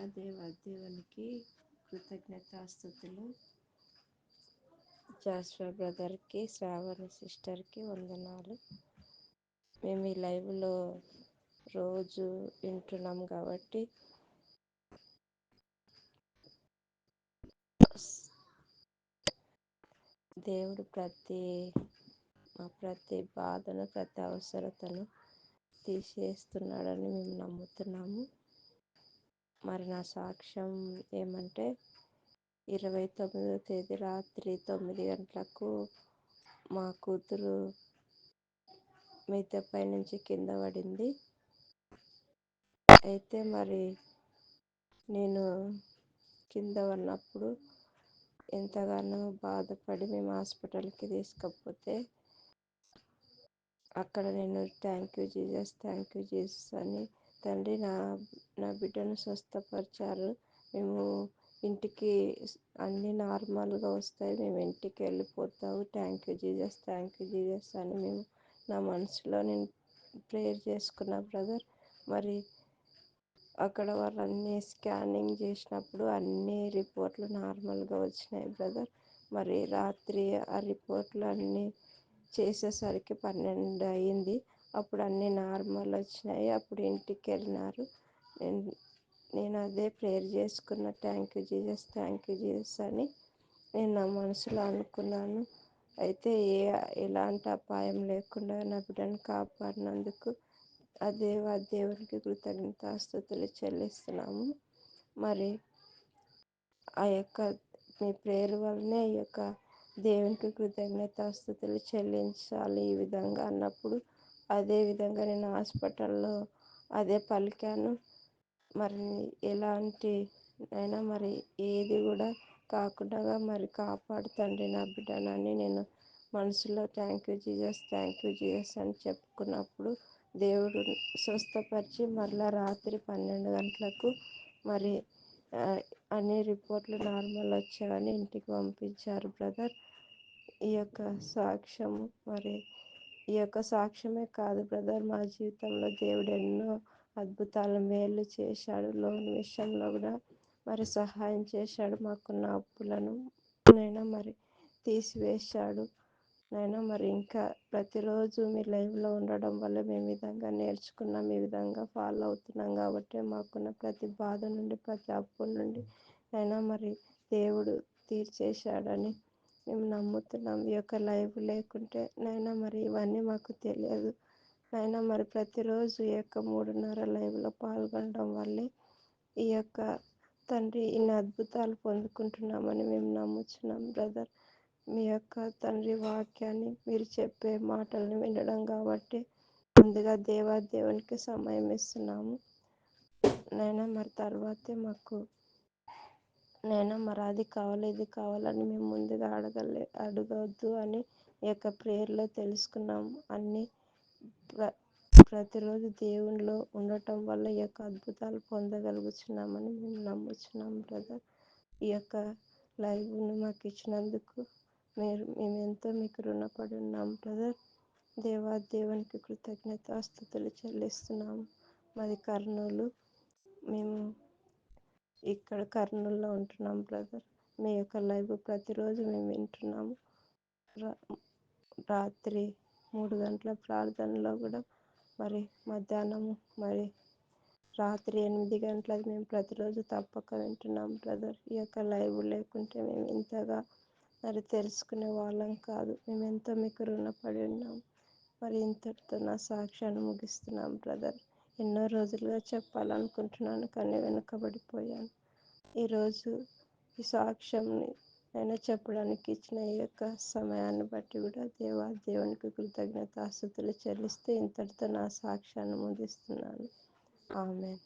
ముందుగా దేవునికి కృతజ్ఞతాస్తుతులు. జాస్వా బ్రదర్కి, శ్రావణి సిస్టర్కి వందనాలు. మేము ఈ లైవ్లో రోజు వింటున్నాం కాబట్టి దేవుడు ప్రతి బాధను, ప్రతి అవసరతను తీసేస్తున్నాడని మేము నమ్ముతున్నాము. మరి నా సాక్ష్యం ఏమంటే 29వ తేదీ రాత్రి 9 గంటలకు మా కూతురు మిద్దెపై నుంచి కింద పడింది. అయితే మరి నేను కింద ఉన్నప్పుడు ఎంతగానో బాధపడి మేము హాస్పిటల్కి తీసుకపోతే అక్కడ నేను థ్యాంక్ యూ జీసస్ అని, తండ్రి నా బిడ్డను స్వస్థపరిచారు, మేము ఇంటికి అన్నీ నార్మల్గా వస్తాయి, మేము ఇంటికి వెళ్ళిపోతాము, థ్యాంక్ యూ జీసస్ అని మేము నా మనసులో నేను ప్రేయర్ చేసుకున్నా బ్రదర్. మరి అక్కడ వాళ్ళు అన్నీ స్కానింగ్ చేసినప్పుడు అన్ని రిపోర్ట్లు నార్మల్గా వచ్చినాయి బ్రదర్. మరి రాత్రి ఆ రిపోర్ట్లు అన్నీ చేసేసరికి 12 అయింది. అప్పుడు అన్నీ నార్మల్ వచ్చినాయి. అప్పుడు ఇంటికి వెళ్ళినారు. నేను అదే ప్రేయర్ చేసుకున్న, థ్యాంక్ యూ జీసస్ అని నేను నా మనసులో అనుకున్నాను. అయితే ఎలాంటి అపాయం లేకుండా నా బిడ్డను కాపాడినందుకు దేవునికి కృతజ్ఞతాస్తుతులు చెల్లిస్తున్నాము. మరి ఆ యొక్క మీ ప్రేయర్ వల్లనే ఈ యొక్క దేవునికి కృతజ్ఞతాస్తుతులు చెల్లించాలి ఈ విధంగా అన్నప్పుడు అదే విధంగా నేను హాస్పిటల్లో అదే పలికాను. మరి ఎలాంటి అయినా మరి ఏది కూడా కాకుండా మరి కాపాడుతండి నా బిడ్డనని నేను మనసులో థ్యాంక్ యూ జీసస్ అని చెప్పుకున్నప్పుడు దేవుడు స్వస్థపరిచి మరలా రాత్రి 12 గంటలకు మరి అన్ని రిపోర్ట్లు నార్మల్ వచ్చాయని ఇంటికి పంపించారు బ్రదర్. ఈ యొక్క సాక్ష్యం మరి ఈ యొక్క సాక్ష్యమే కాదు బ్రదర్, మా జీవితంలో దేవుడు ఎన్నో అద్భుతాల మేలు చేశాడు. లోన్ విషయంలో కూడా మరి సహాయం చేశాడు. మాకున్న అప్పులను నైనా మరి తీసివేశాడు నైనా. మరి ఇంకా ప్రతిరోజు మీ లైవ్లో ఉండడం వల్ల మేము ఈ విధంగా నేర్చుకున్నాం, ఈ విధంగా ఫాలో అవుతున్నాం కాబట్టి మాకున్న ప్రతి బాధ నుండి, ప్రతి అప్పు నుండి అయినా మరి దేవుడు తీర్చేశాడని మేము నమ్ముతున్నాం. ఈ యొక్క లైవ్ లేకుంటే నైనా మరి ఇవన్నీ మాకు తెలియదు నైనా. మరి ప్రతిరోజు ఈ యొక్క 3:30 లైవ్లో పాల్గొనడం వల్లే ఈ యొక్క తండ్రి ఇన్ని అద్భుతాలు పొందుకుంటున్నామని మేము నమ్ముచున్నాం బ్రదర్. మీ యొక్క తండ్రి వాక్యాన్ని, మీరు చెప్పే మాటలను వినడం కాబట్టి ముందుగా దేవునికి సమయం ఇస్తున్నాము నైనా. మరి తర్వాతే మాకు నైనా మరి అది కావాలి ఇది కావాలని మేము ముందుగా అడగవద్దు అని ఈ యొక్క ప్రేయర్లో తెలుసుకున్నాము. అన్నీ ప్రతిరోజు దేవునిలో ఉండటం వల్ల ఈ యొక్క అద్భుతాలు పొందగలుగుతున్నామని మేము నమ్ముచున్నాం బ్రదర్. ఈ యొక్క లైవ్ను మాకు ఇచ్చినందుకు మేము ఎంతో మీకు రుణపడి ఉన్నాం బ్రదర్. దేవునికి కృతజ్ఞతాస్తుతులు చెల్లిస్తున్నాము. మాది కర్నూలు, మేము ఇక్కడ కర్నూలులో ఉంటున్నాం బ్రదర్. మీ యొక్క లైవ్ ప్రతిరోజు మేము వింటున్నాము. రాత్రి 3 గంటల ప్రార్థనలో కూడా మరి మధ్యాహ్నం మరి రాత్రి 8 గంటలకు మేము ప్రతిరోజు తప్పక వింటున్నాం బ్రదర్. ఈ యొక్క లైవ్ లేకుంటే మేము ఇంతగా మరి తెలుసుకునే వాళ్ళం కాదు. మేము ఎంతో మీకు రుణపడి ఉన్నాం. మరి ఇంతటితో నా సాక్ష్యాన్ని ముగిస్తున్నాం బ్రదర్. ఎన్నో రోజులుగా చెప్పాలనుకుంటున్నాను కానీ వెనుకబడిపోయాను. ఈరోజు ఈ సాక్ష్యంని నేను చెప్పడానికి ఇచ్చిన ఈ యొక్క సమయాన్ని బట్టి కూడా దేవునికి కృతజ్ఞతాస్తుతులు చెల్లిస్తూ ఇంతటితో నా సాక్ష్యాన్ని ముగిస్తున్నాను. ఆమేన్.